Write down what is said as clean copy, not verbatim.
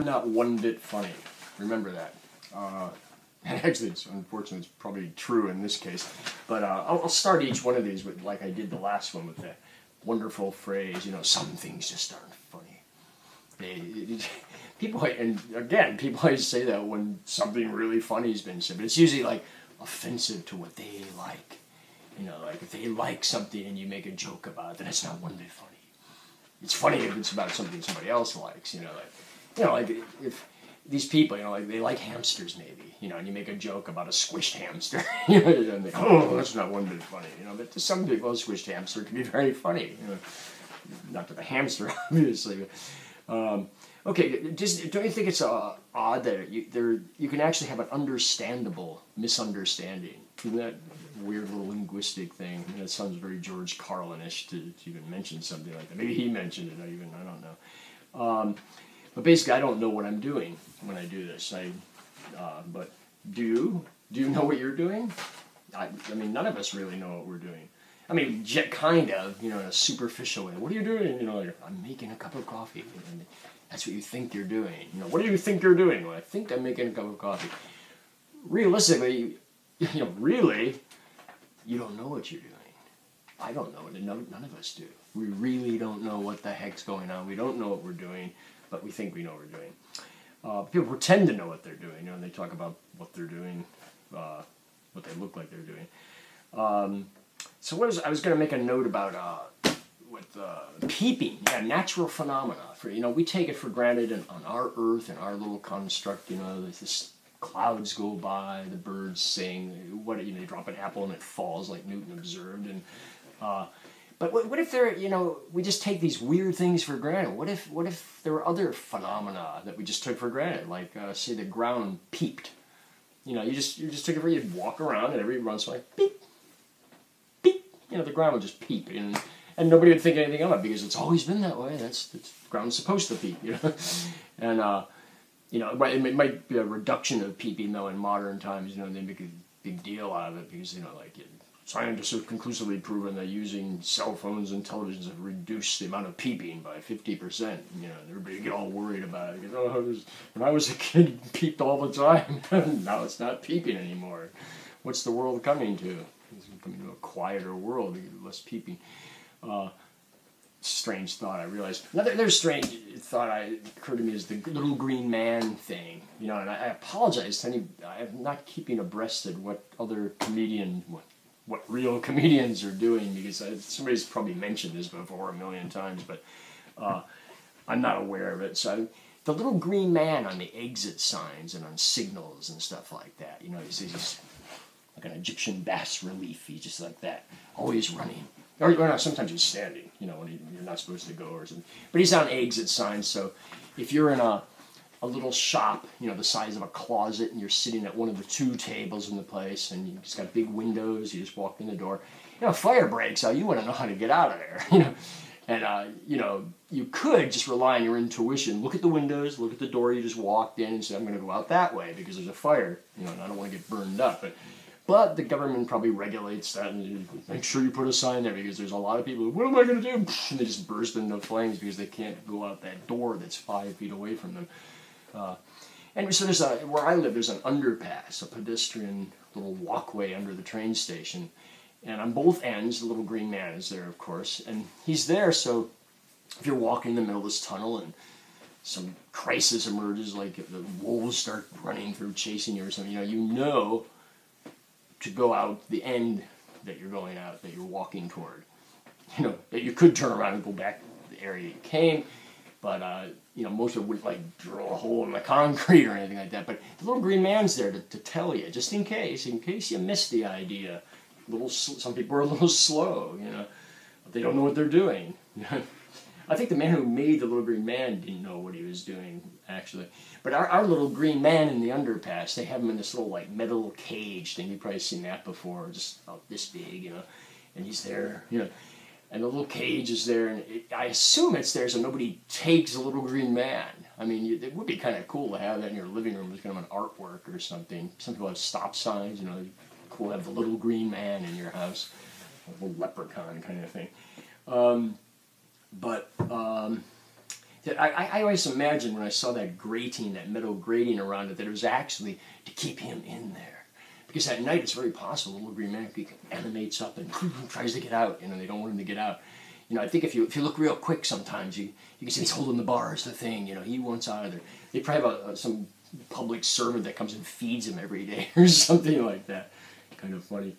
Not one bit funny. Remember that. Actually, it's unfortunately, it's probably true in this case. But I'll start each one of these with, like I did the last one, with that wonderful phrase, some things just aren't funny. People, and again, people always say that when something really funny has been said, but it's usually like offensive to what they like. Like if they like something and you make a joke about it, then it's not one bit funny. It's funny if it's about something somebody else likes, like if these people, like they like hamsters maybe, and you make a joke about a squished hamster, and they go, oh, that's not one bit funny, but to some people a squished hamster can be very funny, not to the hamster, obviously. Okay, just don't you think it's odd that you can actually have an understandable misunderstanding? Isn't that weird little linguistic thing? It sounds very George Carlin-ish to even mention something like that. Maybe he mentioned it, I don't know. But basically, I don't know what I'm doing when I do this. But do you know what you're doing? I mean, none of us really know what we're doing. I mean, kind of, in a superficial way. What are you doing? Like, I'm making a cup of coffee. That's what you think you're doing. What do you think you're doing? Well, I think I'm making a cup of coffee. Realistically, really, you don't know what you're doing. I don't know it. None of us do. We really don't know what the heck's going on. We don't know what we're doing, but we think we know what we're doing. People pretend to know what they're doing. And they talk about what they're doing, what they look like they're doing. So I was going to make a note about peeping, natural phenomena. We take it for granted on our Earth and our little construct. This clouds go by, the birds sing. They drop an apple and it falls like Newton observed. And but what if we just take these weird things for granted? What if there were other phenomena that we just took for granted, like say the ground peeped? You just took it for you'd walk around and every once in a while, beep, beep. The ground would just peep, and nobody would think anything of it because it's always been that way. The ground's supposed to peep, and it might be a reduction of peeping though in modern times. They make a big deal out of it because scientists have conclusively proven that using cell phones and televisions have reduced the amount of peeping by 50%. Everybody get all worried about it. Because, when I was a kid, it peeped all the time. Now it's not peeping anymore. What's the world coming to? It's coming to a quieter world, less peeping. Strange thought, I realized. Another strange thought occurred to me is the little green man thing. And I apologize to I'm not keeping abreast of what other what real comedians are doing, because somebody's probably mentioned this before a million times, but I'm not aware of it. So the little green man on the exit signs and on signals and stuff like that, he's like an Egyptian bas relief. He's just like that, always running. Or no, sometimes he's standing, when you're not supposed to go or something. But he's on exit signs, so if you're in a little shop, the size of a closet, and you're sitting at one of the two tables in the place, and you've just got big windows, you just walk in the door, fire breaks out, you want to know how to get out of there, And, you could just rely on your intuition, look at the windows, look at the door you just walked in, and say, I'm going to go out that way because there's a fire, and I don't want to get burned up. But the government probably regulates that, and make sure you put a sign there, because there's a lot of people who, what am I going to do? And they just burst into flames because they can't go out that door that's 5 feet away from them. And so where I live, there's an underpass, a pedestrian little walkway under the train station. And on both ends, the little green man is there, of course. And he's there, so if you're walking in the middle of this tunnel and some crisis emerges, like if the wolves start running through chasing you or something, to go out the end that you're going out, that you're walking toward. That you could turn around and go back to the area you came, but, most of it wouldn't, drill a hole in the concrete or anything like that. But the little green man's there to tell you, just in case you missed the idea. Some people are a little slow, but they don't know what they're doing. I think the man who made the little green man didn't know what he was doing, actually. But our little green man in the underpass, they have him in this little, metal cage thing. You've probably seen that before, just about this big, and he's there, and the little cage is there, and I assume it's there so nobody takes a little green man. I mean, it would be kind of cool to have that in your living room as kind of an artwork or something. Some people have stop signs, cool to have the little green man in your house, a little leprechaun kind of thing. But that I always imagined when I saw that grating, that metal grating around it, that it was actually to keep him in there. Because at night it's very possible the little green man animates up and tries to get out. They don't want him to get out. I think if you look real quick sometimes, you can see he's holding the bars, the thing. He wants out of there. They probably have some public servant that comes and feeds him every day or something like that. Kind of funny.